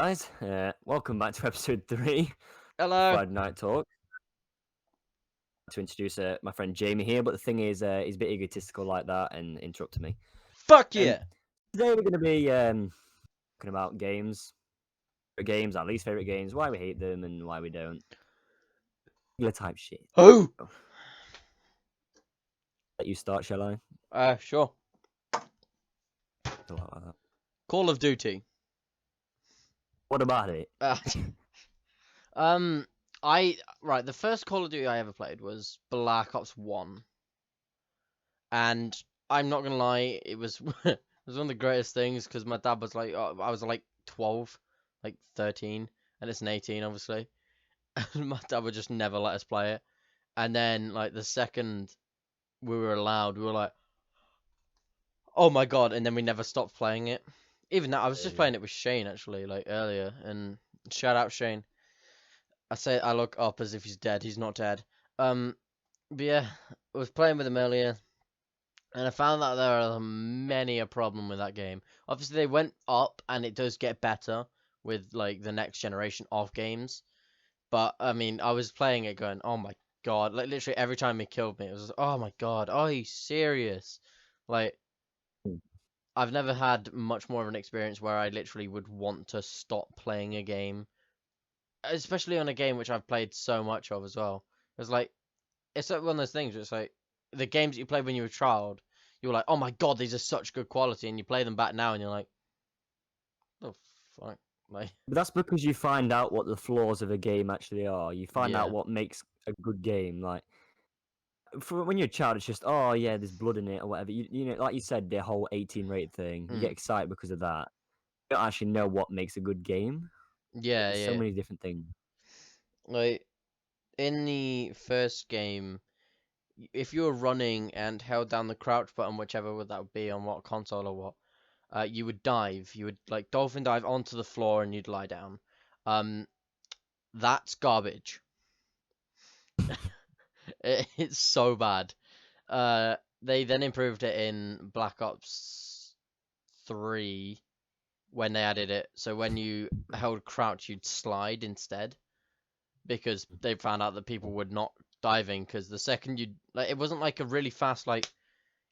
guys. Welcome back to episode 3 Hello. Friday Night Talk. To introduce my friend Jamie here, but the thing is, he's a bit egotistical like that and interrupted me. Fuck yeah. Today we're going to be talking about games, our least favorite games, why we hate them and why we don't. Regular type shit. Oh. Let you start, shall I? Sure. A lot like that. Call of Duty. What about it? The first Call of Duty I ever played was Black Ops 1. And I'm not gonna lie, it was it was one of the greatest things because my dad was like, I was like 12, like 13, and it's an 18, obviously. And my dad would just never let us play it. And then, like, the second we were allowed, we were like, oh my god, and then we never stopped playing it. Even that, I was just playing it with Shane, actually, like, earlier, and shout out Shane. I look up as if he's dead. He's not dead. But yeah, I was playing with him earlier, and I found that there are many a problem with that game. Obviously, they went up, and it does get better with like the next generation of games. But I mean, I was playing it, going, "Oh my god!" Like literally every time he killed me, it was, "Oh my god, are you serious?" Like I've never had much more of an experience where I literally would want to stop playing a game, especially on a game which I've played so much of as well. It's like like one of those things where it's like the games that you played when you were a child, you were like, oh my god, these are such good quality, and you play them back now, and you're like, oh fuck, like But that's because you find out what the flaws of a game actually are. You find yeah, out what makes a good game. Like, for when you're a child, it's just, oh yeah, there's blood in it or whatever. You know, like you said, the whole 18 rate thing. You get excited because of that. You don't actually know what makes a good game. yeah, There's so yeah. many different things. Like in the first game, if you were running and held down the crouch button, whichever that would be on what console or what, you would dive. You would like dolphin dive onto the floor and you'd lie down. Um, that's garbage. It's so bad. They then improved it in Black Ops 3 when they added it. So when you held crouch, you'd slide instead because they found out that people were not diving because the second you like, it wasn't like a really fast like.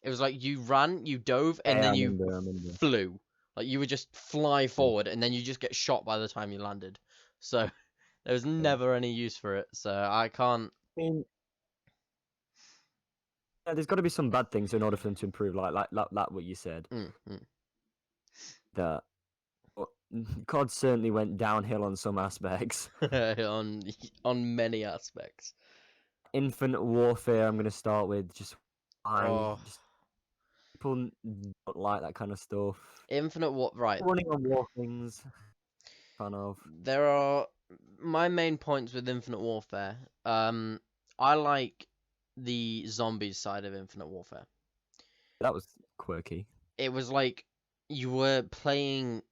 It was like you ran, you dove, and Yeah, then I you remember. flew. Like you would just fly forward, and then you just get shot by the time you landed. So there was Yeah. never any use for it. So I can't. I mean, yeah, there's got to be some bad things in order for them to improve. Like what you said. That COD certainly went downhill on some aspects. on many aspects. Infinite Warfare, I'm going to start with. Just Oh, people don't like that kind of stuff. Infinite War. Right. Running on war things, fan of. There are my main points with Infinite Warfare. I like the zombies side of Infinite Warfare. That was quirky. It was like you were playing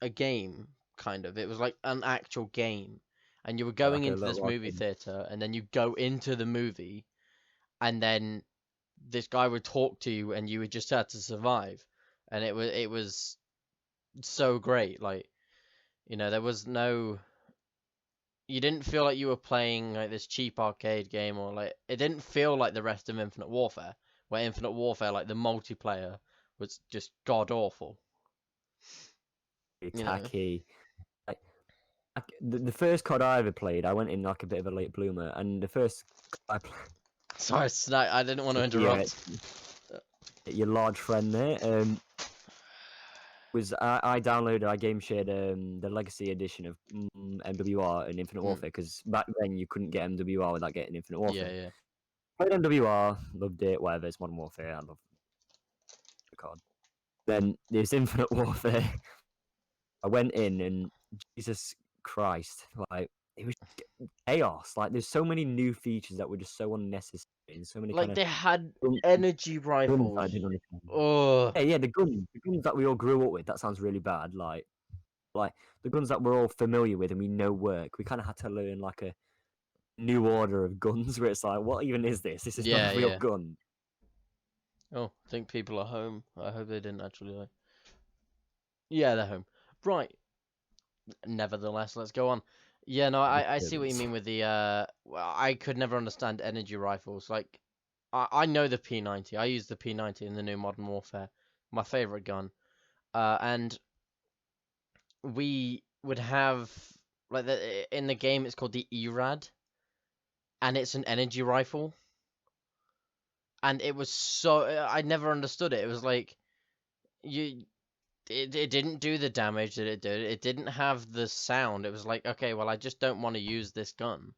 a game, kind of. It was like an actual game, and you were going Like a into this little movie theater, and then you go into the movie, and then this guy would talk to you, and you would just had to survive, and it was so great. Like there was no. You didn't feel like you were playing like this cheap arcade game, or like it didn't feel like the rest of Infinite Warfare, where Infinite Warfare, like the multiplayer, was just god awful. You know. tacky. Like, the first COD I ever played, I went in like a bit of a late bloomer, and the first I played. Sorry, Snack. I didn't want to interrupt. Your large friend there. Was I downloaded, I game shared the Legacy edition of MWR and Infinite Warfare because back then you couldn't get MWR without getting Infinite Warfare. Yeah. Played MWR, loved it, whatever. It's Modern Warfare. I love the COD. Then there's Infinite Warfare. I went in and Jesus Christ, like it was chaos. Like there's so many new features that were just so unnecessary and so many kind Like of they had guns energy I rifles. didn't understand. Oh, Yeah, the guns that we all grew up with. That sounds really bad. Like the guns that we're all familiar with and we know work. We kind of had to learn like a new order of guns where it's like, what even is this? This is not a real yeah. gun. Oh, I think people are home. I hope they didn't actually like. Yeah, they're home. Right. nevertheless, let's go on. Yeah, no, I see what you mean with the well, I could never understand energy rifles. Like, I know the P90. I use the P90 in the new Modern Warfare, my favorite gun. And we would have like in the game it's called the ERAD, and it's an energy rifle. And it was so I never understood it. It was like you it didn't do the damage that it did. It didn't have the sound. It was like, okay, well, I just don't want to use this gun,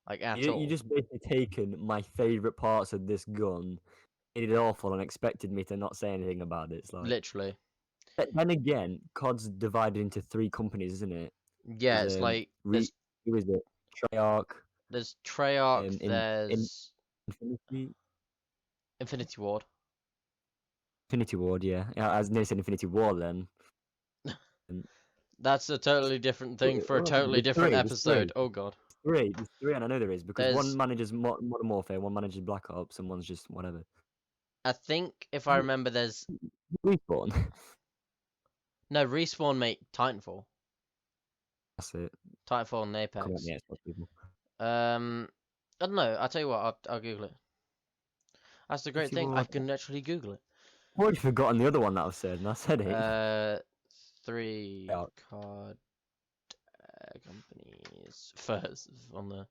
like at You all. just basically taken my favorite parts of this gun, made it awful, and expected me to not say anything about it. It's like. Literally. But then again, COD's divided into 3 companies, isn't it? Yeah, it's There's like who is it? Treyarch, there's Treyarch, in there's Infinity Infinity Ward. Infinity Ward, yeah. Yeah, I was nearly said Infinity War then. Um, That's a totally different thing for a totally different episode. Oh god. There's three, and I know there is because one There's manages Modern Warfare, one manages Black Ops, and one's just whatever. I think if I remember there's Respawn. no Respawn make Titanfall. That's it. Titanfall and Come on, Apex. yeah, Xbox people. I don't know. I'll tell you what. I'll Google it. That's the great Infinity thing. I Ward. can actually Google it. I've already forgotten the other one that I've said, and I said it. 3 Yeah. card companies first on the.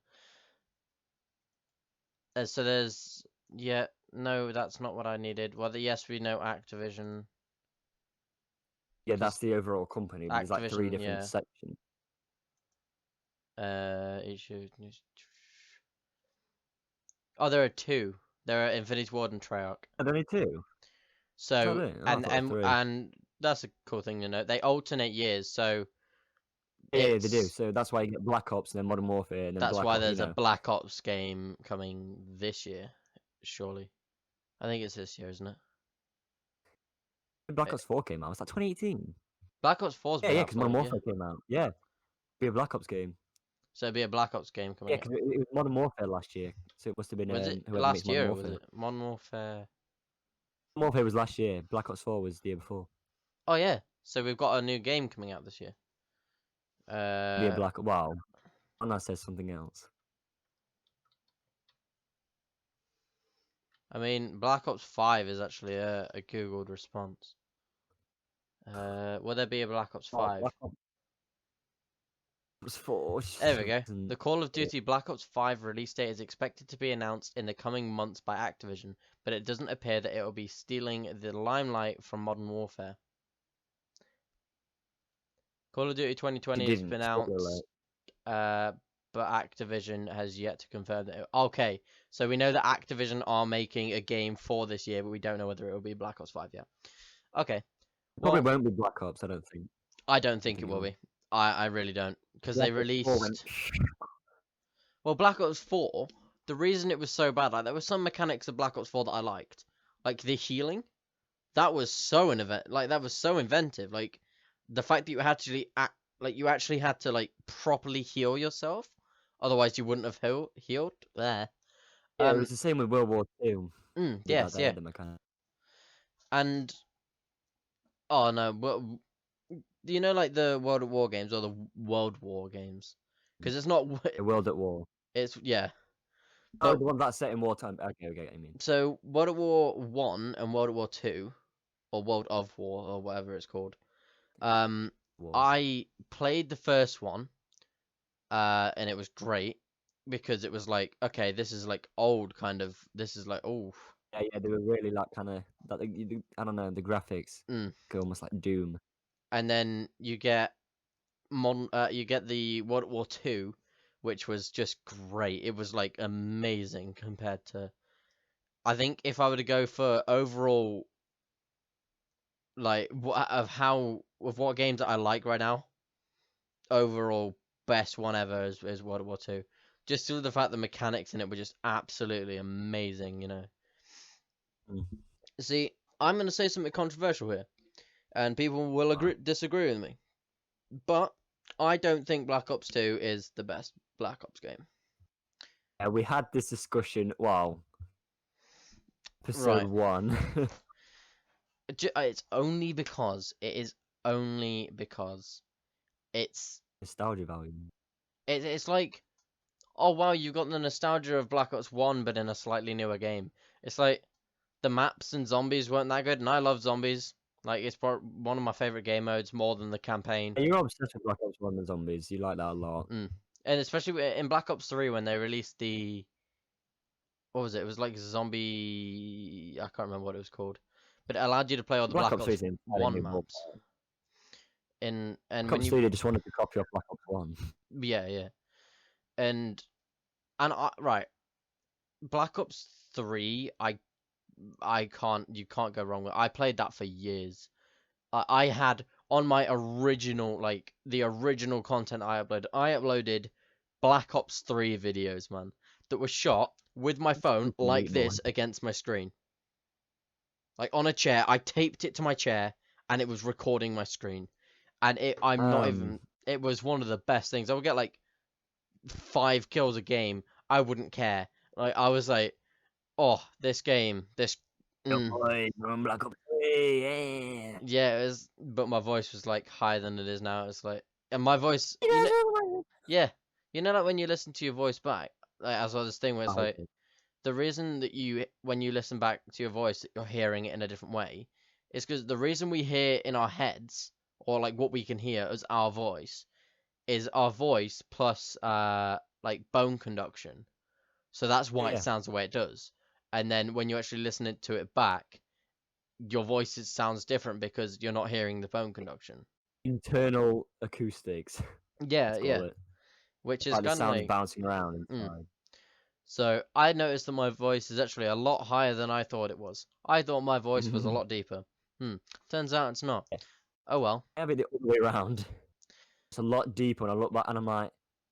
So there's yeah. No, that's not what I needed. Well, yes, we know Activision. Yeah, that's the overall company. But there's like 3 Activision, different yeah. sections. Oh, there are 2. There are Infinity Ward and Treyarch. Are there only 2? So it? Oh, I and thought it was 3. and that's a cool thing to know. They alternate years, so Yeah, they do. it's So that's why you get Black Ops and then Modern Warfare and then that's Black why Ops. there's a Black Ops game coming this year, surely. I think it's this year, isn't it? Black Ops 4 came out. Was that 2018? Black Ops 4's Yeah, been yeah, out because for Modern a year. Warfare came out. Yeah, be a Black Ops game. So it'd be a Black Ops game coming Yeah, out. because it was Modern Warfare last year, so it must have been Was it whoever last makes Modern year or Warfare. was it Modern Warfare? Modern Warfare was last year. Black Ops 4 was the year before. Oh yeah, so we've got a new game coming out this year. Be a Black. Wow, and that says something else. I mean, Black Ops 5 is actually a Googled response. Will there be a Black Ops 5? Black Ops 4. There we go. The Call of Duty Black Ops 5 release date is expected to be announced in the coming months by Activision, but it doesn't appear that it will be stealing the limelight from Modern Warfare. Call of Duty 2020 has been announced, but Activision has yet to confirm that. Okay, so we know that Activision are making a game for this year, but we don't know whether it will be Black Ops 5 yet. Okay. Probably won't be Black Ops, I don't think. I don't think it will be. I really don't. Because they released... Well, Black Ops 4, the reason it was so bad, like, there were some mechanics of Black Ops 4 that I liked. Like, the healing. That was so inventive. Like, the fact that you actually had to, like, properly heal yourself. Otherwise, you wouldn't have healed. There. Yeah, it was the same with World War II. Yes, yeah. The mechanic. And... Oh, no, well... Do you know, like, the World at War games or the World War games? Because it's not... The World at War. It's, yeah. Oh, the one that's set in wartime. Okay, I mean. So, World at War 1 and World at War 2, or World of War, or whatever it's called, I played the first one, and it was great, because it was like, okay, this is like old kind of, this is like, oh. Yeah, they were really like kind of, I don't know, the graphics, almost like Doom. And then you get the World War 2, which was just great. It was like amazing compared to. I think if I were to go for overall, like of what games that I like right now, overall best one ever is World War 2. Just due to the fact the mechanics in it were just absolutely amazing, you know. See, I'm gonna say something controversial here, and people will disagree with me. But I don't think Black Ops 2 is the best Black Ops game. Yeah, we had this discussion. Wow. Episode 1. It's only because it's nostalgia value. It's like, oh wow, you got the nostalgia of Black Ops 1, but in a slightly newer game. It's like the maps and zombies weren't that good, and I love zombies. Like it's one of my favorite game modes more than the campaign. You're obsessed with Black Ops 1 and zombies. You like that a lot. And especially in Black Ops 3 when they released the, what was it? It was like zombie. I can't remember what it was called, but it allowed you to play all the Black Black Ops 3 Ops is entirely 1 new. maps. And Black when Ops you 3, they just wanted to copy off Black Ops 1. yeah, and right, Black Ops 3, I can't, you can't go wrong with. I played that for years. I had on my original, like the original content I uploaded Black Ops 3 videos, man, that were shot with my phone like this against my screen. Like on a chair, I taped it to my chair and it was recording my screen. And I'm not even, it was one of the best things. I would get like 5 kills a game. I wouldn't care. Like I was like, oh, this game, this. Black Ops 3, yeah. Yeah, it was, but my voice was like higher than it is now. It's like, and my voice, yeah, like when you listen to your voice back, like I saw this thing where it's like the reason that when you listen back to your voice, that you're hearing it in a different way, is because the reason we hear in our heads, or like what we can hear as our voice, is our voice plus like bone conduction. So that's why it sounds the way it does. And then when you actually listen to it back, your voice sounds different because you're not hearing the bone conduction. Internal acoustics. Yeah, call it. Which is Like the kind of sounds like bouncing around inside. So I noticed that my voice is actually a lot higher than I thought it was. I thought my voice was a lot deeper. Turns out it's not. Oh well. I have it the other way around. It's a lot deeper when I look back and I'm like,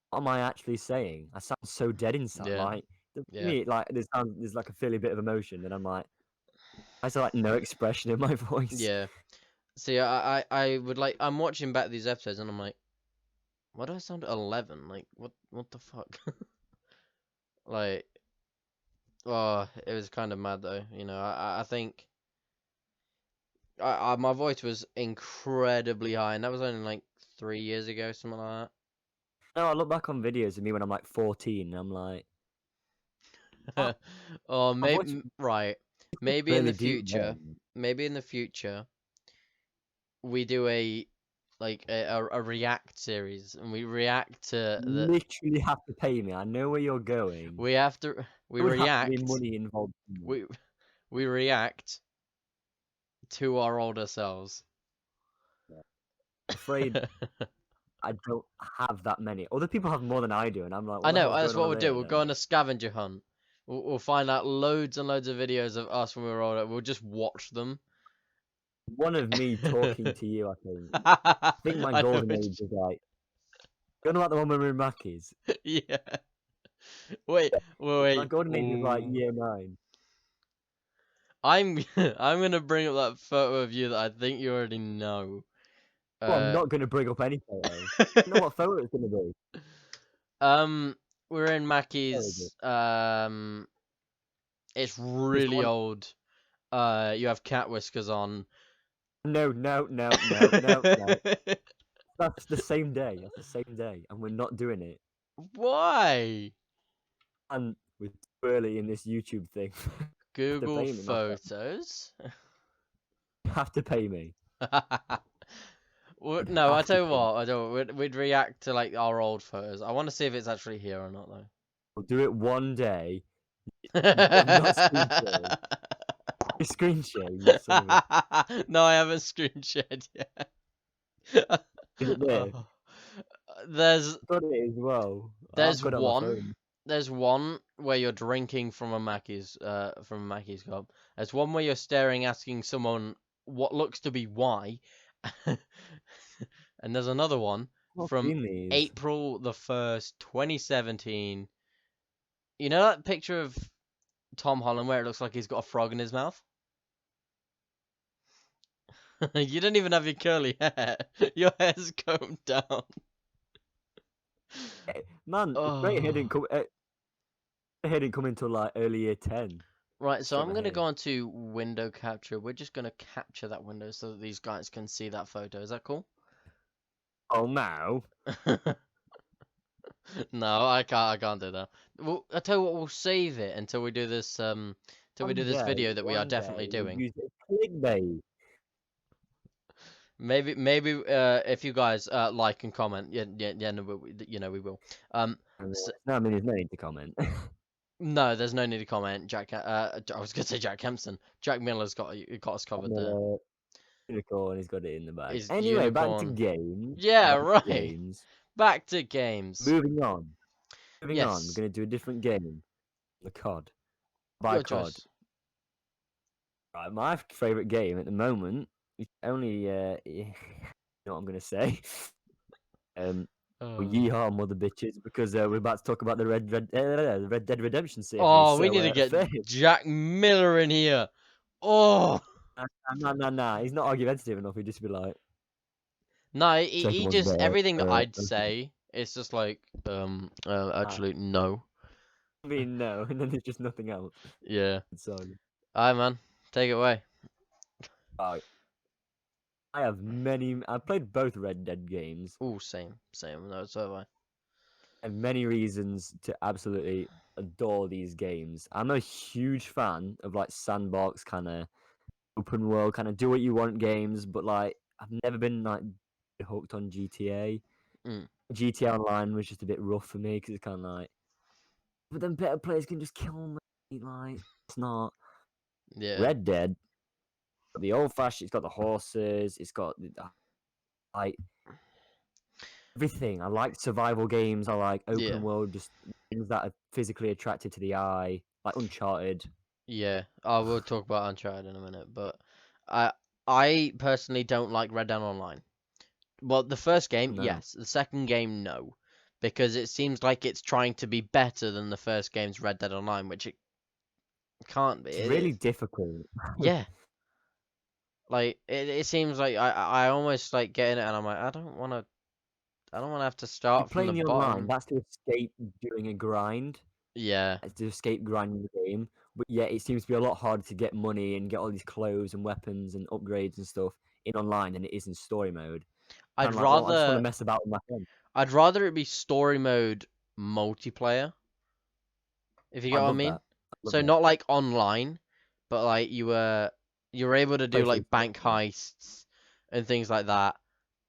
what am I actually saying? I sound so dead inside. Yeah. Like to me, like there's like a fairly bit of emotion, and I'm like, I saw like no expression in my voice. Yeah. See, I would like, I'm watching back these episodes and I'm like, why do I sound 11? Like what the fuck? Like, oh, it was kind of mad though. You know, I think my voice was incredibly high, and that was only like 3 years ago, something like that. No, I look back on videos of me when I'm like 14, and I'm like, oh, maybe voice right. Maybe in really the deep future, then. we do a like a react series, and we react to You the. literally have to pay me. I know where you're going. We have to. We There would have to be react. money involved. We react to our older selves. I'm afraid I don't have that many. Other people have more than I do, and I'm like, what I the know. hell's That's going what on we'll there? do. We'll go on a scavenger hunt. We'll find out loads and loads of videos of us when we were older. We'll just watch them. One of me talking to you, I think. I think my I know golden age is like. You know about the one when we were in Mackey's? Yeah. Wait. My golden age is like Ooh. year 9. I'm gonna bring up that photo of you that I think you already know. Well, I'm not going to bring up any photo. You know what photo it's going to be? We're in Mackey's. It's really old. You have cat whiskers on. No. That's the same day. That's the same day, and we're not doing it. Why? And we're too early in this YouTube thing. Google Photos. You have to pay me. No, I tell you what. I don't. We'd react to like our old photos. I want to see if it's actually here or not, though. We'll do it one day. I'm not screen sharing. You screen sharing, you son of a... No, I haven't screen shared yet. Is it there? There's Got it as well. there's got it on my phone. There's one where you're drinking from a Mackey's cup. There's one where you're staring, asking someone what looks to be why. And there's another one from April the 1st, 2017. You know that picture of Tom Holland where it looks like he's got a frog in his mouth? You don't even have your curly hair. Your hair's combed down. Man, great hair didn't come. Hair didn't come until like early year 10. Right, so I'm gonna go on to window capture. We're just gonna capture that window so that these guys can see that photo. Is that cool? Oh no. No, I can't. I can't do that. I tell you what. We'll save it until we do this. Till we do this video that we are One definitely day, we'll doing. use it as clickbait. Maybe if you guys like and comment, yeah, no, we will. And, So, no, I mean, there's no need to comment. no, there's no need to comment. I was gonna say Jack Kempson. Jack Miller's got us covered there. Unicorn, he's got it in the bag. Is Anyway, back to unicorn. games. Yeah, Back to right. games. Back to games. Moving on. Moving on. We're Yes, going to do a different game. The COD. By your COD. choice. Right, my favourite game at the moment is only, you know what I'm going to say? Well, Uh, yeehaw, mother bitches, because we're about to talk about the Red Dead Redemption series. oh, we So, need to get fair. Jack Miller in here. Oh, Nah. He's not argumentative enough. He'd just be like, no, second he one's just better. everything that I'd say. It's just like, I actually, no. mean, no, and then there's just nothing else. Yeah. Sorry. Alright, man. Take it away. Right. I've played both Red Dead games, Ooh, same. No, so have I. and many reasons to absolutely adore these games. I'm a huge fan of like sandbox kind of open world, kind of do what you want games, but like I've never been like hooked on GTA. Mm, GTA Online was just a bit rough for me because it's kind of like, but then better players can just kill me. Like it's not yeah, Red Dead. The old fashioned, it's got the horses, it's got like everything. I like survival games. I like yeah, open world, just things that are physically attractive to the eye, like Uncharted. yeah. I will talk about Uncharted in a minute, but I I personally don't like Red Dead Online. Well, the first game, No, yes. The second game, no, because it seems like it's trying to be better than the first game's Red Dead Online, which it can't be. it's really difficult. Yeah, like it seems like I almost like get in it and I'm like I don't want to have to You're start from the playing the online. bottom. That's to escape doing a grind. Yeah, That's to escape grinding the game. But yeah, it seems to be a lot harder to get money and get all these clothes and weapons and upgrades and stuff in online than it is in story mode. I'd I'm like, well, I just want to rather mess about with my friends. I'd rather it be story mode multiplayer, if you get I'd what I love mean. that. I'd love So that. not like online, but like you were able to do Play through like stuff. bank heists and things like that,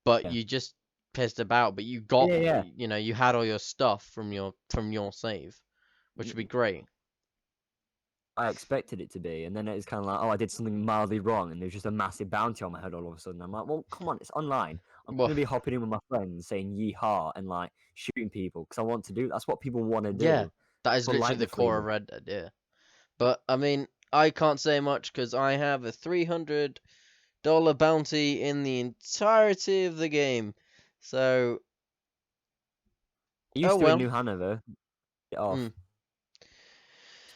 but Yeah. you just pissed about, but you got Yeah. you had all your stuff from your save, which would be great. I expected it to be, and then it's kind of like, oh, I did something mildly wrong, and there's just a massive bounty on my head all of a sudden. I'm like, well, come on, it's online. I'm Well, gonna be hopping in with my friends, saying yeehaw and like shooting people because I want to do. That's what people want to yeah, do. that is People literally like the the core of freedom. Red Dead, yeah. But I mean, I can't say much because I have a $300 bounty in the entirety of the game. So, I oh used to in well. New Hanover. Get off. Mm. Used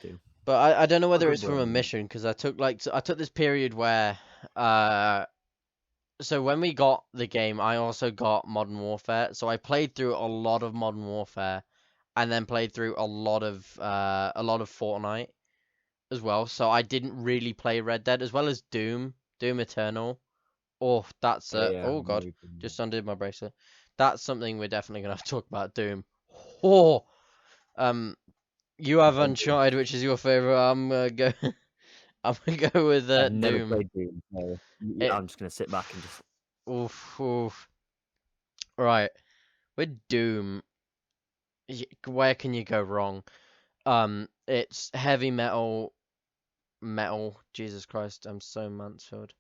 to. But I don't know Not a whether good it's from a brand. mission because I took this period where so when we got the game I also got Modern Warfare, so I played through a lot of Modern Warfare and then played through a lot of Fortnite as well. So I didn't really play Red Dead as well as Doom Eternal. Oh, that's Yeah, oh I know god, you've been just undid my bracelet. That's something we're definitely gonna have to talk about. Doom. Oh, um, you have played Doom. Uncharted, which is your favorite. I'm gonna go. I'm gonna go with I've never Doom. played Doom, so It. I'm just gonna sit back and just. Oof, oof. Right. With Doom, where can you go wrong? It's heavy metal. Jesus Christ, I'm so Mansfield.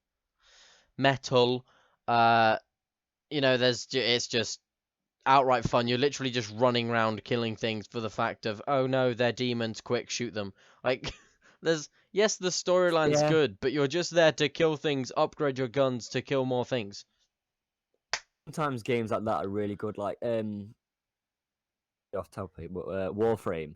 Metal. Uh, it's just outright fun. You're literally just running around killing things for the fact of, oh no, they're demons, quick, shoot them. Like, yes, the storyline's Yeah, good, but you're just there to kill things, upgrade your guns to kill more things. sometimes games like that are really good. Like off topic, but Warframe.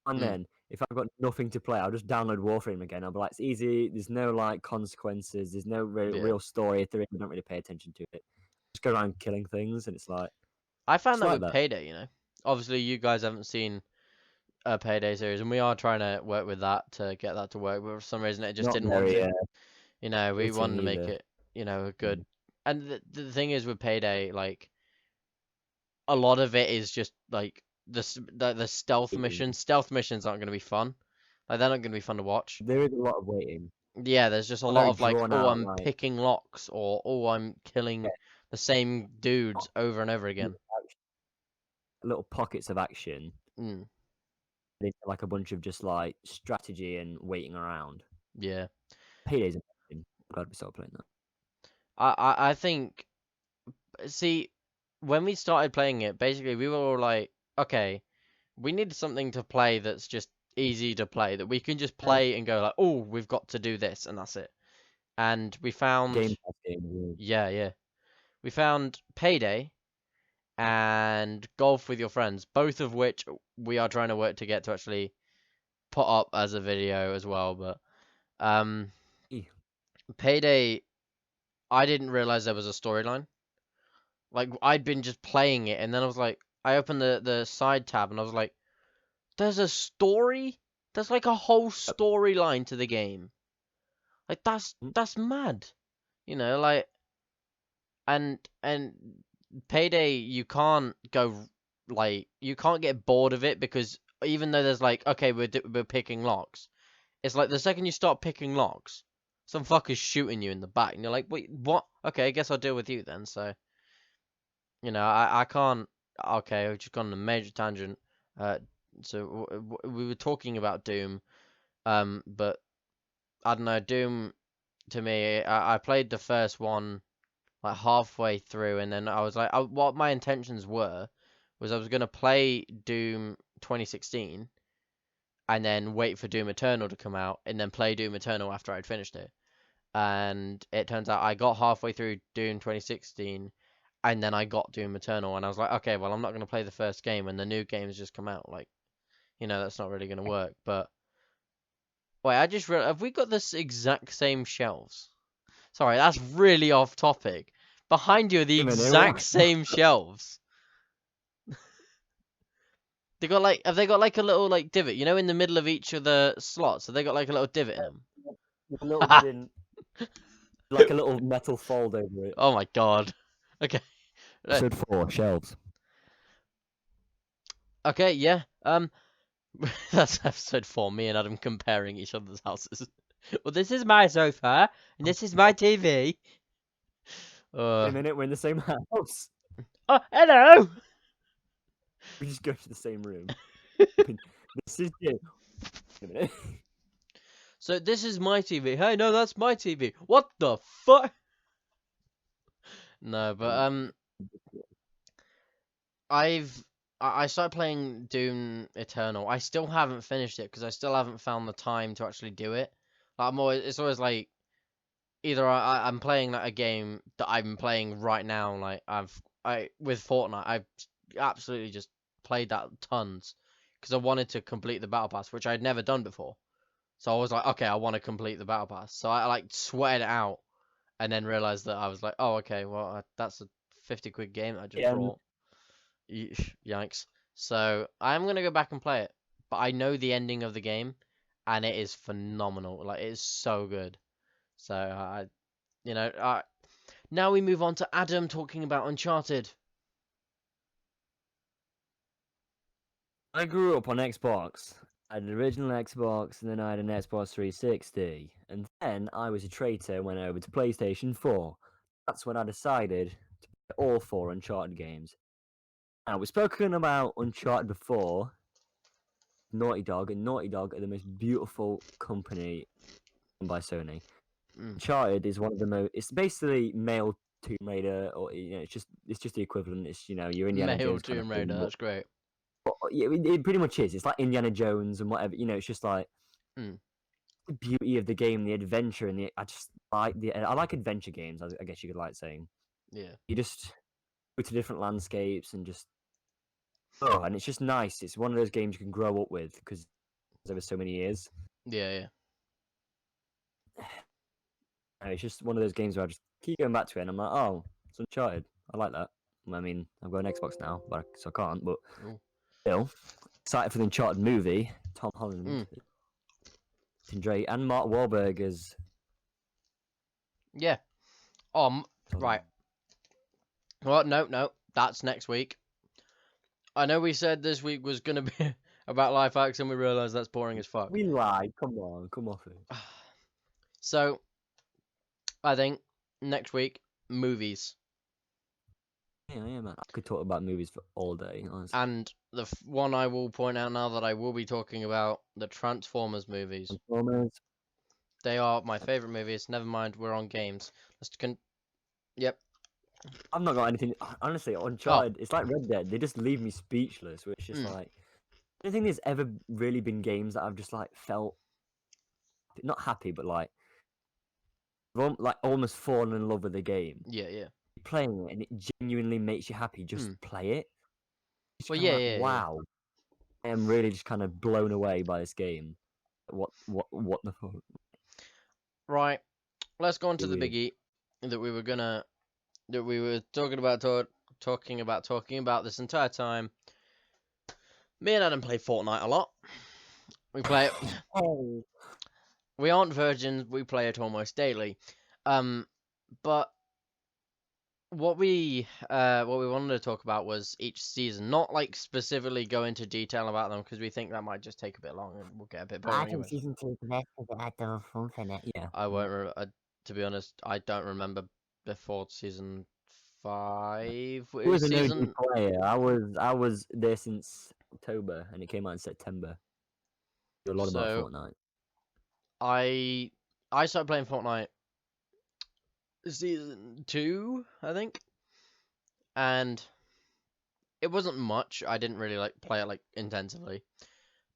And Mm, then if I've got nothing to play, I'll just download Warframe again. I'll be like, it's easy. There's no like consequences. There's no yeah. real story. If there is, I don't really pay attention to it. Just go around killing things, and it's like I found just that like with that. Payday, Obviously, you guys haven't seen a Payday series, and we are trying to work with that to get that to work, but for some reason it just Not didn't want very to. We fitting wanted to make either. it, good. Mm. And the thing is with Payday, like, a lot of it is just like the stealth Waiting. missions. Stealth missions aren't going to be fun. Like they're not going to be fun to watch. There is a lot of waiting. Yeah, there's just a Not lot very of like, drawn oh, out, I'm like picking locks, or oh, I'm killing the same dudes over and over again. little pockets of action. Mm, Like a bunch of just like strategy and waiting around. yeah. Payday's amazing. I'm glad we started playing that. I think, see, when we started playing it, basically we were all like, okay, we need something to play that's just easy to play, that we can just play and go like, oh, we've got to do this, and that's it. And we found, Game Pass game. yeah, we found Payday and Golf with Your Friends, both of which we are trying to work to get to actually put up as a video as well. But Payday, I didn't realize there was a storyline. Like I'd been just playing it, and then I was like, I opened the side tab, and I was like, there's a story. There's like a whole storyline to the game. Like that's mad. You know, like and Payday, you can't go like you can't get bored of it, because even though there's like, okay, we're picking locks, it's like the second you start picking locks, some fucker's shooting you in the back, and you're like, wait, what? Okay, I guess I'll deal with you then. So, you know, I can't. Okay, I've just gone on a major tangent. So we were talking about Doom, but I don't know, Doom to me, I played the first one like halfway through, and then I was like, what my intentions were was I was gonna play Doom 2016 and then wait for Doom Eternal to come out and then play Doom Eternal after I'd finished it. And it turns out I got halfway through Doom 2016 and then I got Doom Eternal, and I was like, okay, well, I'm not gonna play the first game when the new game's just come out. Like, you know, that's not really gonna work. But wait, I just realized, have we got this exact same shelves? Sorry, that's really off topic. Behind you are the Wait a minute, exact what? same shelves. They got like, have they got like a little like divot, you know, in the middle of each of the slots? Have they got like a little divot in them? A little bin, like a little metal fold over it. Oh my god. Okay. Episode 4 shelves. Okay, yeah. That's episode 4. Me and Adam comparing each other's houses. Well, this is my sofa, and this is my TV. Wait a minute, we're in the same house. Oh, hello. We just go to the same room. This is it. Wait a minute. So this is my TV. Hey, no, that's my TV. What the fuck? No, but I started playing Doom Eternal. I still haven't finished it because I still haven't found the time to actually do it. Like it's always like either I'm playing like a game that I'm playing right now. Like with Fortnite, I've absolutely just played that tons because I wanted to complete the battle pass, which I'd never done before. So I was like, okay, I want to complete the battle pass. So I like sweated it out, and then realized that I was like, oh, okay, well that's a 50 quid game that I just brought. Yikes. So I'm gonna go back and play it, but I know the ending of the game, and it is phenomenal. Like, it is so good. So you know, now we move on to Adam talking about Uncharted. I grew up on Xbox. I had an original Xbox, and then I had an Xbox 360. And then I was a traitor and went over to PlayStation 4. That's when I decided to play all 4 Uncharted games. Now, we've spoken about Uncharted before. Naughty Dog, and Naughty Dog are the most beautiful company by Sony. Uncharted is one of the most. It's basically male Tomb Raider, or you know, it's just the equivalent. It's, you know, your Indiana Male Jones kind of Tomb thing. Raider, that's great. But yeah, it pretty much is. It's like Indiana Jones and whatever. You know, it's just like the beauty of the game, the adventure, and I just like I like adventure games. I guess you could like saying. Yeah. You just go to different landscapes and just and it's just nice. It's one of those games you can grow up with because over so many years. Yeah. And it's just one of those games where I just keep going back to it, and I'm like, oh, it's Uncharted. I like that. I mean, I've got an Xbox now, so I can't. But still, excited for the Uncharted movie. Tom Holland, Adz&Jay, and Mark Wahlberg as. Yeah. Right. Well, no, that's next week. I know we said this week was gonna be about life hacks, and we realized that's boring as fuck. We lied. Come on, come off it. So I think next week movies, Yeah, man. I could talk about movies for all day, honestly. and the one I will point out now that I will be talking about the Transformers movies. Transformers. They are my favorite movies. Never mind, we're on games. Yep. I've not got anything. Honestly, Oh. Uncharted. It's like Red Dead. They just leave me speechless. Which is Mm. like, I don't think there's ever really been games that I've just like felt not happy, but like almost fallen in love with the game. Yeah. Playing it and it genuinely makes you happy. Just play it. It's Well, kind of yeah. wow. I am really just kind of blown away by this game. What the fuck? Right. Let's go on to the Weird. biggie that we were talking about this entire time. Me and Adam play Fortnite a lot. We play it. Oh. We aren't virgins. We play it almost daily. But what we wanted to talk about was each season, not like specifically go into detail about them because we think that might just take a bit long and we'll get a bit boring. I think Anyway. season 2 is the best because it had the fun in it. Yeah. I won't. To be honest, I don't remember before season 5. It was an Season. OG player. I was there since October and it came out in September. A lot about So Fortnite. I started playing Fortnite season 2, I think, and it wasn't much. I didn't really like play it like intensively,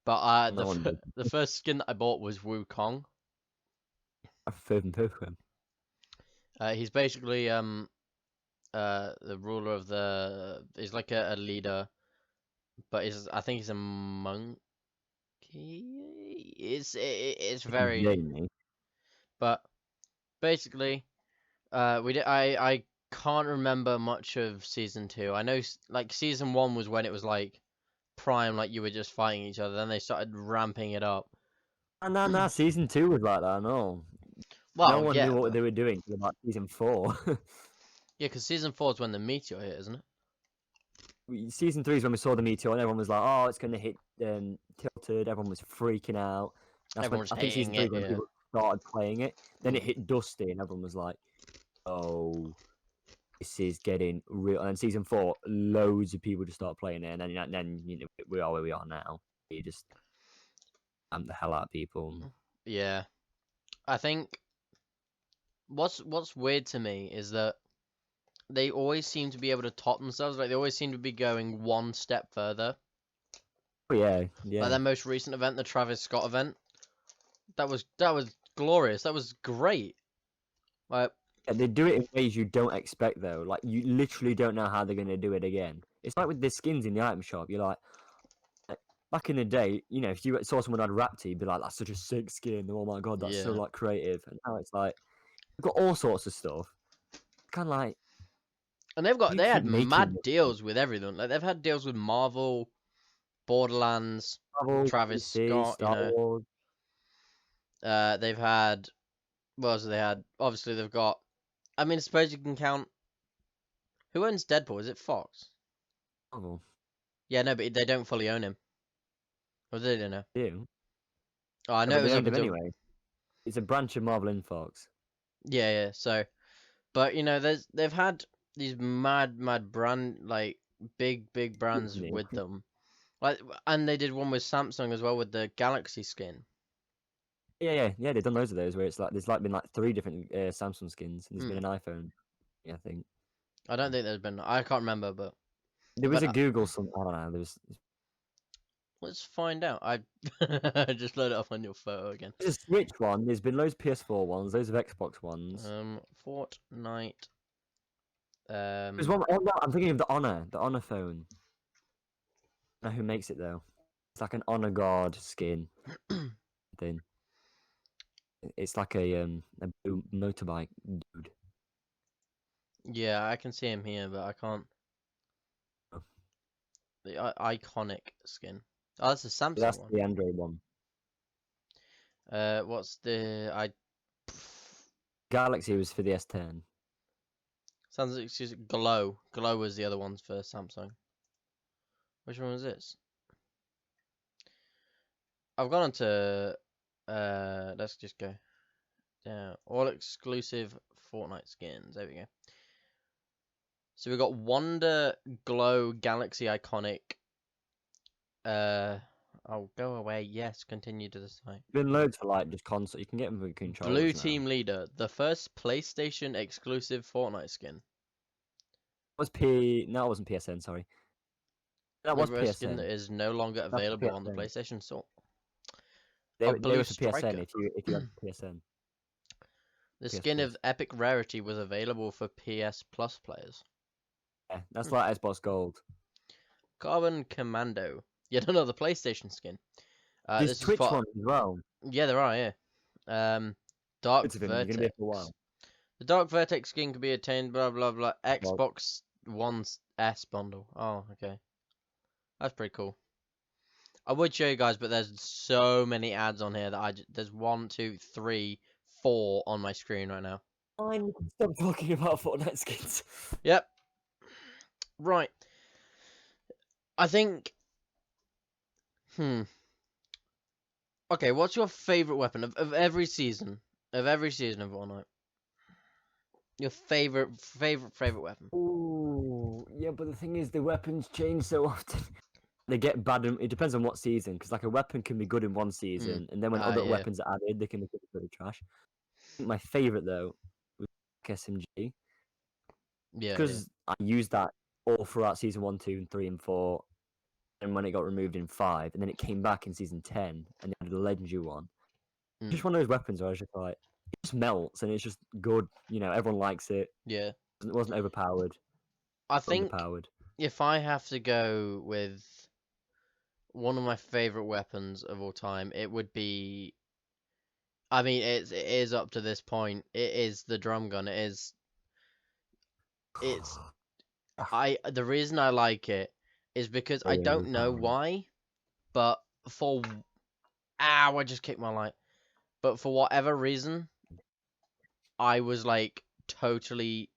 but No one did. the first skin that I bought was Wukong. I prefer them Pokemon. He's basically the ruler of the. He's like a leader, but I think he's a monkey. It's very. Jamie. But basically, I can't remember much of season 2. I know like season 1 was when it was like prime, like you were just fighting each other. Then they started ramping it up. And season 2 was like that. No. Well, No one yeah, knew what they were doing until about season 4. yeah, because season 4 is when the meteor hit, isn't it? Season 3 is when we saw the meteor and everyone was like, "Oh, it's gonna hit tilted." Everyone was freaking out. That's Everyone when was I think season hating 3 is when it. Yeah. people started playing it. Then it hit Dusty and everyone was like, "Oh, this is getting real." And then season 4, loads of people just start playing it, and then you know, we are where we are now. You just amp the hell out of people. Yeah, I think what's weird to me is that they always seem to be able to top themselves. Like they always seem to be going one step further. Oh yeah, Like yeah. their most recent event, the Travis Scott event, that was glorious. That was great. Like Yeah, they do it in ways you don't expect though. Like you literally don't know how they're gonna do it again. It's like with the skins in the item shop. You're like back in the day, you know, if you saw someone had Raptor, you'd be like, "That's such a sick skin." Oh my god, that's so yeah. like creative. And now it's like you've got all sorts of stuff. Kind of like And they you had keep making mad this deals with everything. Like they've had deals with Marvel, Borderlands, Marvel, Travis DC, Scott, you Star know. Wars. They've had what else have they had? Obviously they've got I mean I suppose you can count who owns Deadpool? Is it Fox? Marvel, Yeah, no, but they don't fully own him. Or do they know? do. Oh, I Yeah, know but it they was up owned him until anyway. It's a branch of Marvel and Fox. yeah. So, but you know, they've had these mad brand like big brands Disney. with them. Like, and they did one with Samsung as well with the Galaxy skin. Yeah. They've done loads of those where it's like there's like been like 3 different Samsung skins. And there's been an iPhone. Yeah, I think. I don't think there's been. I can't remember, but There was but a Google some. I don't know. let's find out. I just load it up on your photo again. There's a Switch one. There's been loads of PS4 ones. Loads of Xbox ones. Fortnite. There's one. Oh no, I'm thinking of the Honor. The Honor phone. I don't know who makes it though. It's like an Honor Guard skin thing. It's like a blue motorbike dude. Yeah, I can see him here, but I can't. Oh. The iconic skin. Oh, that's a Samsung That's one. the Android one. What's the Galaxy was for the S10. Sounds excuse Glow. Glow was the other ones for Samsung. Which one was this? I've gone on to let's just go down. All exclusive Fortnite skins. There we go. So we've got Wonder Glow Galaxy Iconic. Oh, go away. Yes, continue to the site. Been loads for like just console. You can get them with controllers Blue now. Team Leader, the first PlayStation exclusive Fortnite skin. Was No, it wasn't PSN. Sorry, that was The skin that PSN. is no longer That's for available on the PSN. PlayStation Store. They A were Blue for PSN Striker. if you had PSN. The PS skin Plus. of epic rarity was available for PS Plus players. Yeah, that's like Xbox Gold. Carbon Commando, yet another PlayStation skin. There's This is Twitch for ones as well. yeah, there are Dark Loads of them. You're gonna be here Vertex. for a while. The Dark Vertex skin can be attained. Blah blah blah. Well, Xbox One's S bundle. Oh, okay, that's pretty cool. I would show you guys, but there's so many ads on here that there's 1, 2, 3, 4 on my screen right now. fine, we can stop talking about Fortnite skins. Yep. Right. I think. Okay, what's your favorite weapon of every season? Of every season of Fortnite. Your favorite weapon. Ooh, yeah, but the thing is, the weapons change so often. They get bad. It depends on what season, because like a weapon can be good in one season, and then when other Yeah. weapons are added, they can be pretty trash. I think my favorite though was SMG, Yeah. because I used that all throughout season 1, 2, and 3, and 4, and when it got removed in 5, and then it came back in season 10, and they added a legendary one. Just one of those weapons where I was just like, it just melts, and it's just good. You know, everyone likes it. Yeah. It wasn't overpowered. I think Underpowered. if I have to go with one of my favorite weapons of all time, it would be. I mean, it is up to this point. It is the drum gun. It's. The reason I like it is because I Very don't know overpowered. why, but for. Ow! I just kicked my light. But for whatever reason, I was like totally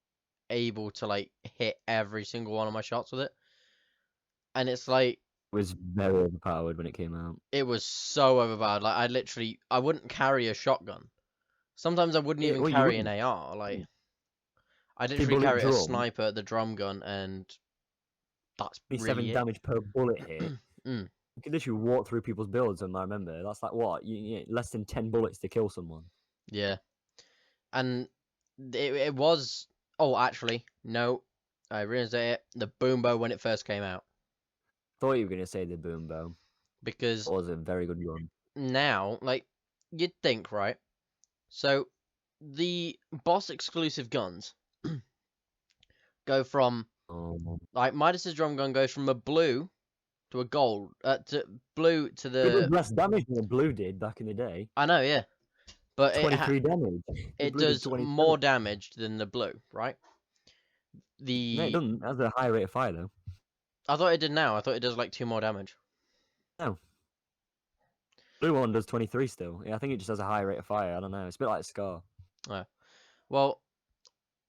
able to like hit every single one of my shots with it. And it's like It was very overpowered when it came out. it was so overpowered. Like I wouldn't carry a shotgun. Sometimes I wouldn't even Well, you carry an wouldn't. AR. Like I Three literally bullet carry a drum. sniper, the drum gun, and that's 27 really it. damage per bullet hit. Mm, You could literally walk through people's builds, and I remember that's like what you less than 10 bullets to kill someone. yeah. And it was. Oh, actually, no. I realized it. The boom bow when it first came out. Thought you were gonna say the boom bow. Because It was a very good one. now, like, you'd think, right? So, the boss exclusive guns go from, like, Midas's drum gun goes from a blue to a gold, to blue to It was the. less damage than the blue did back in the day. I know, yeah. But 23 damage. The it blue did does 23. more damage than the blue, right? No, it doesn't. It has a high rate of fire though. I thought it did now. I thought it does like 2 more damage. No. Blue one does 23 still. Yeah, I think it just has a high rate of fire. I don't know. It's a bit like a Scar. Oh. Well,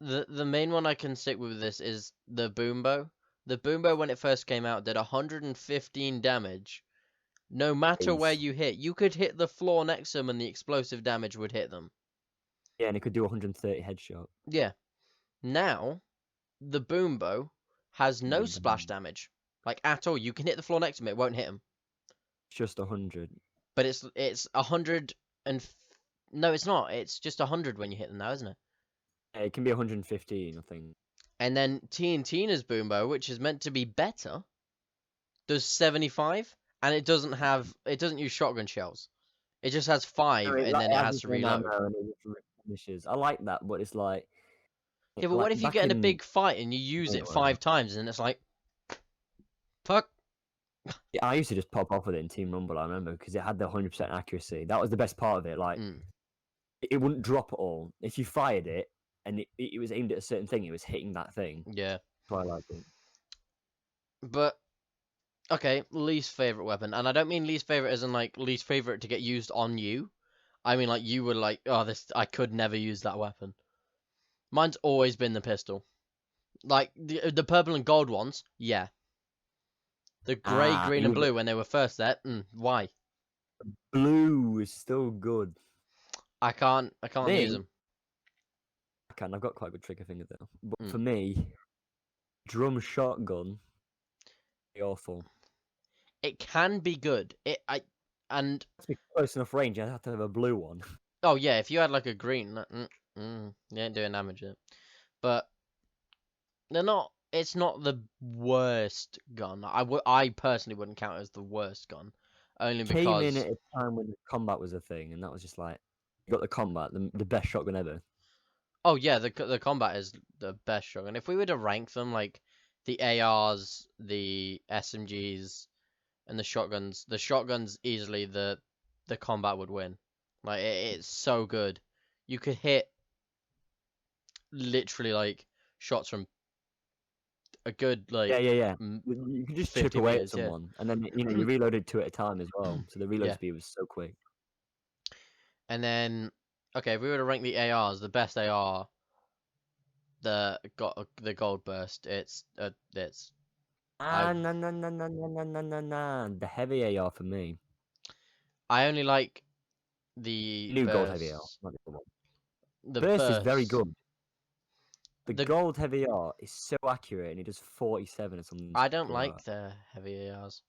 the main one I can stick with this is the boom bow. The boom bow when it first came out did 115 damage. No matter where you hit, you could hit the floor next to them and the explosive damage would hit them. Yeah, and it could do 130 headshot. Yeah. Now, the boom bow has no splash damage. Like, at all. You can hit the floor next to them, it won't hit them. Just 100. But it's 100 and... No, it's not. It's just 100 when you hit them now, isn't it? Yeah, it can be 115, I think. And then Tina's boom bow, which is meant to be better, does 75, and it doesn't use shotgun shells. It just has 5, and then it has to reload. And it just finishes. I like that, but it's like. Yeah, but what if you get in a big fight and you use it 5 times, and it's like, fuck. Yeah, I used to just pop off with it in Team Rumble. I remember because it had the 100% accuracy. That was the best part of it. Like, it wouldn't drop at all if you fired it, and it was aimed at a certain thing. It was hitting that thing. Yeah. So I liked it. But okay, least favorite weapon, and I don't mean least favorite as in like least favorite to get used on you. I mean like you were like, oh, I could never use that weapon. Mine's always been the pistol. Like the purple and gold ones, yeah. The grey, green, and Even blue when they were first there. Why? blue is still good. I can't use Me, them. I've got quite a good trigger finger though. But Mm. for me, drum shotgun, awful. It can be good. And To be close enough range, I'd have to have a blue one. oh yeah, if you had like a green, you ain't doing damage yet. But they're not. It's not the worst gun. I personally wouldn't count it as the worst gun, only Came in because. at a time when the combat was a thing, and that was just like you got the combat, the best shotgun ever. Oh yeah, the combat is the best shotgun. If we were to rank them, like the ARs, the SMGs, and the shotguns easily the combat would win. Like it's so good. You could hit literally like shots from a good like Yeah. You could just chip 50 away at meters. Yeah. someone, and then you reloaded two at a time as well. So the reload Yeah. speed was so quick. And then okay, if we were to rank the ARs, the best AR, the gold burst. It's I The heavy AR for me. I only like the New gold heavy AR, burst. not the other one. The Burst is very burst. good. The The gold heavy AR is so accurate, and it does 47 or something I don't stupid like like that. the heavy ARs.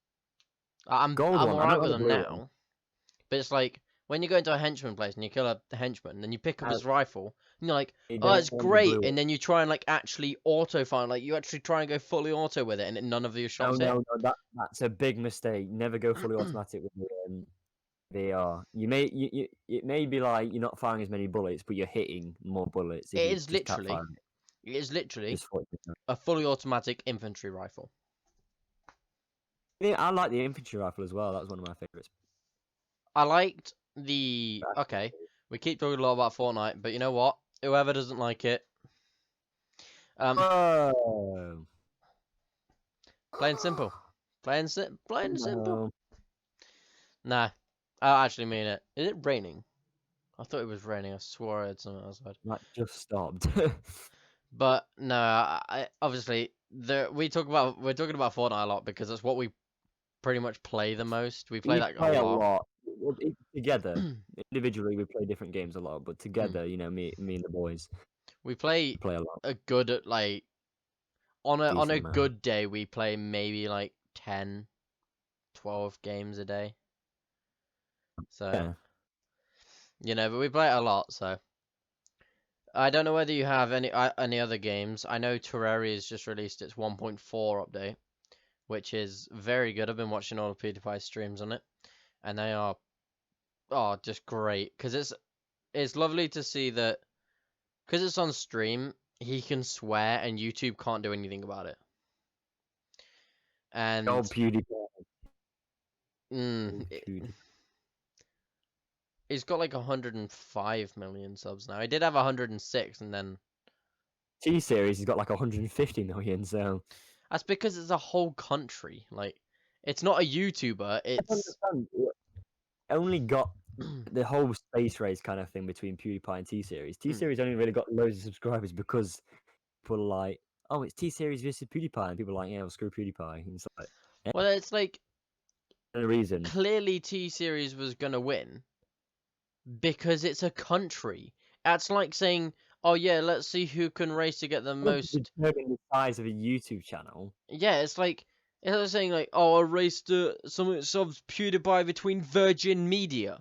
I'm Gold I'm one, I alright don't with like the them blue one. now, but it's like when you go into a henchman place and you kill a henchman, and then you pick up his rifle, and you're like, You oh, don't it's want the great, blue one. and then you try and like actually auto fire, like you actually try and go fully auto with it, and none of your shots hit. That's a big mistake. Never go fully automatic with the AR. It may be like you're not firing as many bullets, but you're hitting more bullets if It you is just tap literally, firing it. it is literally Just 40%. a fully automatic infantry rifle. Yeah, I like the infantry rifle as well. That was one of my favorites. I liked the okay. We keep talking a lot about Fortnite, but you know what? Whoever doesn't like it, Oh. plain simple, plain simple. No. Nah, I actually mean it. Is it raining? I thought it was raining. I swore I had something outside. That just stopped. But no, obviously we're talking about Fortnite a lot because that's what we pretty much play the most. We play We that a play a lot. lot. Together. Individually, we play different games a lot, but together, me and the boys, We we play play a lot. a good like on a Decent amount. good day we play maybe like 10, 12 games a day. So Yeah. but we play it a lot. So I don't know whether you have any other games. I know Terraria's just released its 1.4 update, which is very good. I've been watching all of PewDiePie's streams on it, and they are just great because it's lovely to see that because it's on stream he can swear and YouTube can't do anything about it. And Old PewDiePie. it, he's got like 105 million subs now. He did have 106, and then T-Series has got like 150 million, so that's because it's a whole country. Like, it's not a YouTuber. I don't It's understand. It only got the whole space race kind of thing between PewDiePie and T-Series. T-Series only really got loads of subscribers because people are like, oh, it's T-Series versus PewDiePie, and people are like, yeah, well, screw PewDiePie. And it's like, well, it's like no reason. clearly T-Series was gonna win because it's a country. That's like saying, oh yeah, let's see who can race to get the Doesn't most. determine the size of a YouTube channel. Yeah, it's like saying like, oh, a race to someone subs PewDiePie between Virgin Media,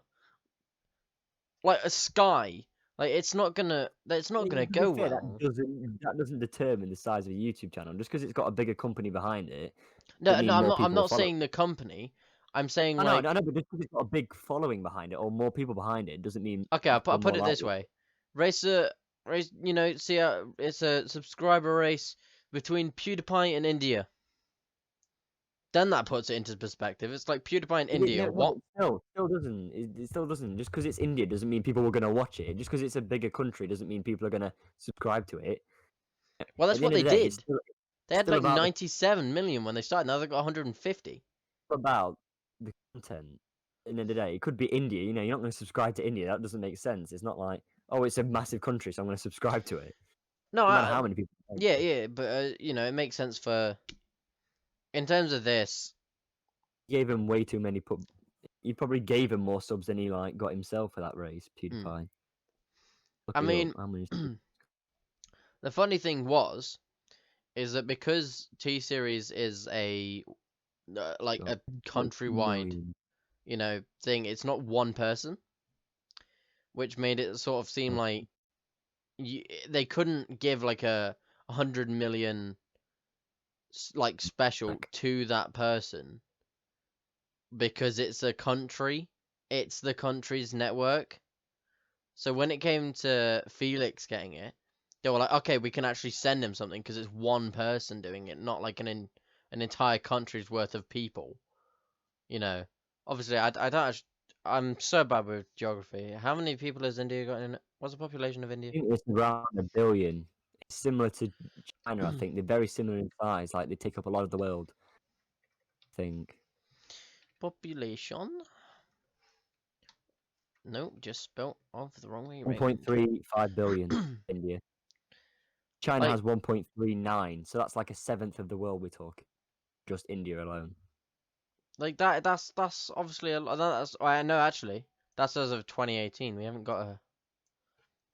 like a Sky. Like it's not gonna I mean, to be go fair, well. that doesn't determine the size of a YouTube channel. Just because it's got a bigger company behind it, No, doesn't no, mean more I'm people will not follow. saying the company. I'm saying I like, know, but just because it's got a big following behind it or more people behind it doesn't mean okay, I'll you're put more it this likely. way: race. See, it's a subscriber race between PewDiePie and India. Then that puts it into perspective. It's like PewDiePie and India. No, What? but still doesn't. It still doesn't. Just because it's India doesn't mean people are going to watch it. Just because it's a bigger country doesn't mean people are going to subscribe to it. Well, At that's the what end of they the day, did. They had still like about 97 million when they started. Now they've got 150. the content. At the end of the day, it could be India. You're not going to subscribe to India. That doesn't make sense. It's not like, oh, it's a massive country, so I'm going to subscribe to it. No, No matter how many people. yeah, but it makes sense for in terms of this. gave him way too many. He probably gave him more subs than he like got himself for that race. PewDiePie. Look I it up. mean, How many? the funny thing is that because T Series is like a countrywide, Million. thing, it's not one person, which made it sort of seem Oh, like they couldn't give like a 100 million like special to that person because it's a country, it's the country's network. So when it came to Felix getting it, they were like, okay, we can actually send him something because it's one person doing it, not like an entire country's worth of people. Obviously, I don't actually, I'm so bad with geography. How many people has India got in it? What's the population of I India? think it's around 1 billion. It's similar to China, I think. They're very similar in size. Like they take up a lot of the world. I think. Population? Nope, just spelt off the wrong way around. 1.35 billion. India. China Like, has 1.39, so that's like a seventh of the world we're talking. Just India alone. that's obviously a lot. That's I know actually. That's as of 2018. We haven't got a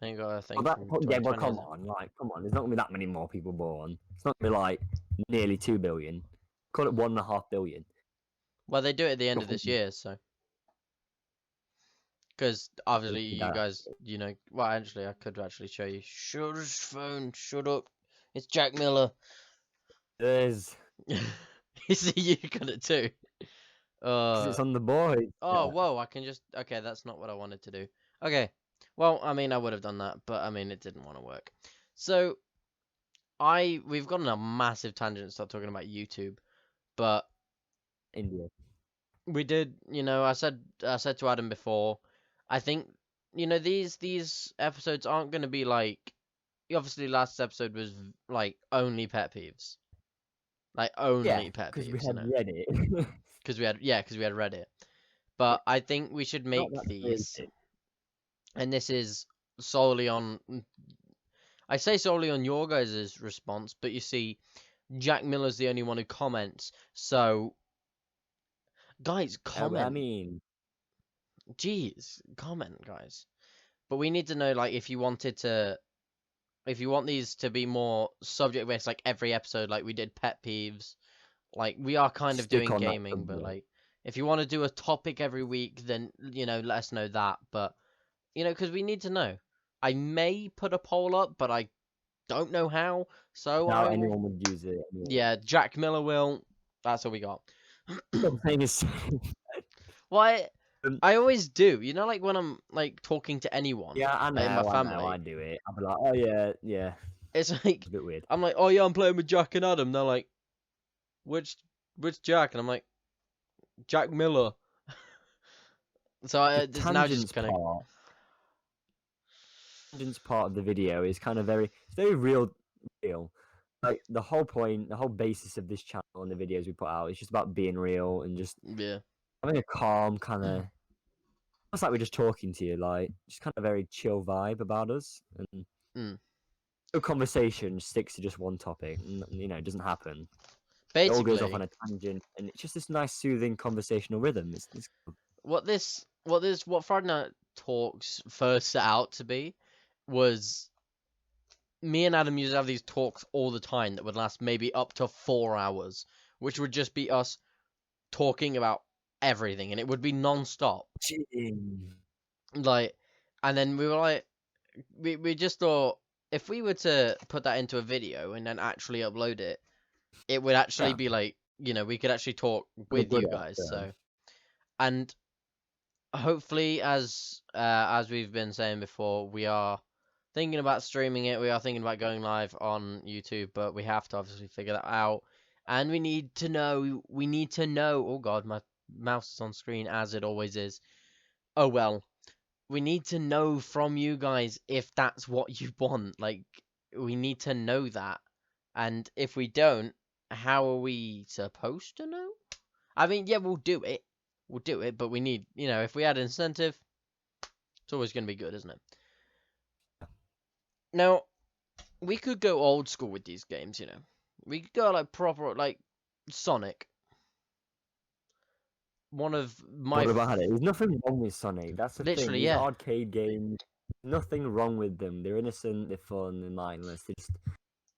thing from Yeah, well, 2020, come is it? on, like, come on. There's not gonna be that many more people born. It's not gonna be like nearly 2 billion. Call it 1.5 billion. Well, they do it at the end of this year, so. Because obviously you guys, well, actually, I could actually show you. Shut his phone. Shut up. It's Jack Miller. There's You see, you got it too. because it's on the board. Oh, whoa, I can just. Okay, that's not what I wanted to do. Okay. Well, I mean, I would have done that, but I mean, it didn't want to work. So, we've gone on a massive tangent, start talking about YouTube, but India. we did, I said to Adam before, I think, these episodes aren't going to be like, obviously last episode was like only pet peeves. Like Yeah, only pet because we peeves, had Reddit. because we had Reddit. But I think we should Not make that these, creative. and this is solely on, I say solely on your guys' response, but you see, Jack Miller's the only one who comments. So, guys, I comment. mean, Jeez, comment, guys. But we need to know, like, if you want these to be more subject based, like every episode, like we did pet peeves, like we are kind of stick doing on that gaming, but subject. like if you want to do a topic every week, then let us know that. But because we need to know. I may put a poll up, but I don't know how. So Now I will. anyone would use it. Anyway. Yeah, Jack Miller will. That's all we got. Something is. Well, um, I always do. Like when I'm like talking to anyone, yeah, I like in my know, I family. do it. I'll be like, oh yeah, yeah. It's like It's a bit weird. I'm like, oh yeah, I'm playing with Jack and Adam. They're like, which Jack? And I'm like, Jack Miller. So The it's now just kind of tangents part of the video is kind of it's very real. Like the whole point, the whole basis of this channel and the videos we put out is just about being real and just yeah. having a calm kind of. It's like we're just talking to you, like just kind of very chill vibe about us, and Mm. no conversation sticks to just one topic. It doesn't happen. It all goes off on Basically, a tangent, and it's just this nice, soothing conversational rhythm. It's what Friday Night Talks first set out to be was me and Adam used to have these talks all the time that would last maybe up to 4 hours, which would just be us talking about everything, and it would be non-stop. Like, and then we were like, we just thought if we were to put that into a video and then actually upload it, it would actually yeah, be like, we could actually talk really with good you at guys. So, and hopefully, as we've been saying before, we are thinking about streaming it. We are thinking about going live on YouTube, but we have to obviously figure that out. And we need to know. We need to know. Oh God, my mouse is on screen as it always is. Oh well. We need to know from you guys if that's what you want. Like, we need to know that. And if we don't, how are we supposed to know? I mean, yeah, we'll do it. We'll do it, but we need, if we had incentive, it's always going to be good, isn't it? Now, we could go old school with these games, We could go like proper, like Sonic. one of my What about it? There's nothing wrong with Sonic. That's the thing. literally, These yeah. arcade games, nothing wrong with them. They're innocent, they're fun, they're mindless. They just...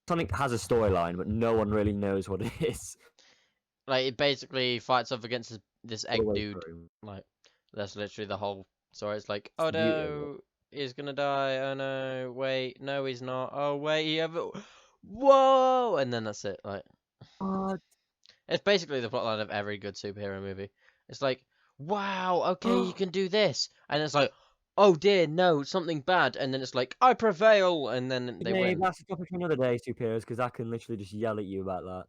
Sonic has a storyline, but no one really knows what it is. Like it basically fights off against this All the egg way dude. through. Like that's literally the whole story. It's like, It's oh the beauty of it. no, he's gonna die. Oh no, wait, no, he's not. Oh wait, he ever. Whoa! And then that's it. Like What? it's basically the plotline of every good superhero movie. It's like, wow, okay, you can do this, and it's like, oh dear, no, something bad, and then it's like, I prevail, and then they Okay, win. that's a topic for another day, superheroes, because I can literally just yell at you about that.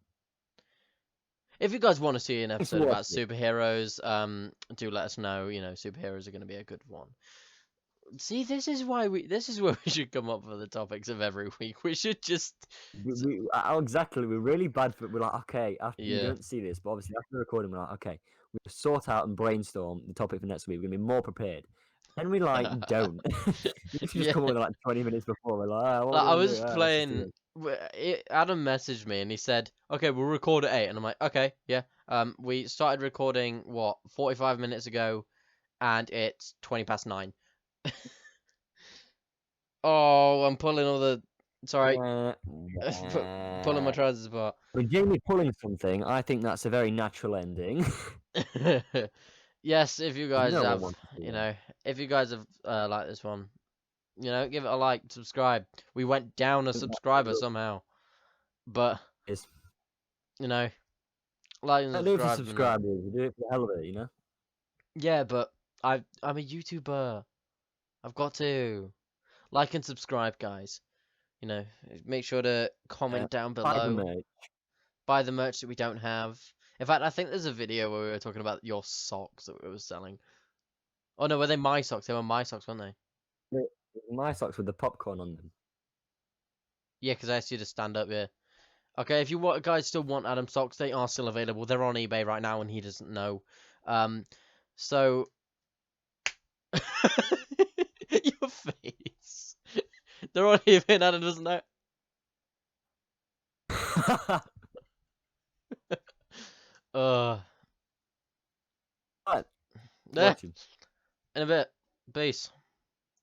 If you guys want to see an Thanks for episode about watching. superheroes, do let us know. You know, superheroes are going to be a good one. See, this is where we should come up with the topics of every week. We should just, Exactly. We're really bad for. We're like, okay, after you yeah, don't see this, but obviously after the recording, we're like, okay, we sort out and brainstorm the topic for next week. We're gonna be more prepared. Then we like don't. We should just yeah. come up with it like 20 minutes before. We're like, ah, what are Like, we I gonna was do? Ah, let's just do playing. this. Adam messaged me and he said, "Okay, we'll record at 8." And I'm like, "Okay, yeah." We started recording 45 minutes ago, and it's 9:20. Oh, I'm pulling all the. Sorry, Wah, pulling my wah. trousers apart. When Jamie pulling something, I think that's a very natural ending. Yes, if you 'Cause guys no one have, wants to see you that. know, if you guys have liked this one, give it a like, subscribe. We went down a I think that's subscriber what somehow, but it is. you know, like and Don't do it for subscribe and that. subscribers. We do it for the hell of it, you know. Yeah, but I'm a YouTuber. I've got to like and subscribe, guys. You know, make sure to comment down Buy the below. merch. Buy the merch that we don't have. In fact, I think there's a video where we were talking about your socks that we were selling. Oh no, were they my socks? They were my socks, weren't they? My socks with the popcorn on them. Yeah, because I asked you to stand up. Yeah. Okay, if you guys still want Adam socks, they are still available. They're on eBay right now, and he doesn't know. So your face. They're on eBay, and Adam doesn't know. Uh, Right, there. watching. In a bit. Peace.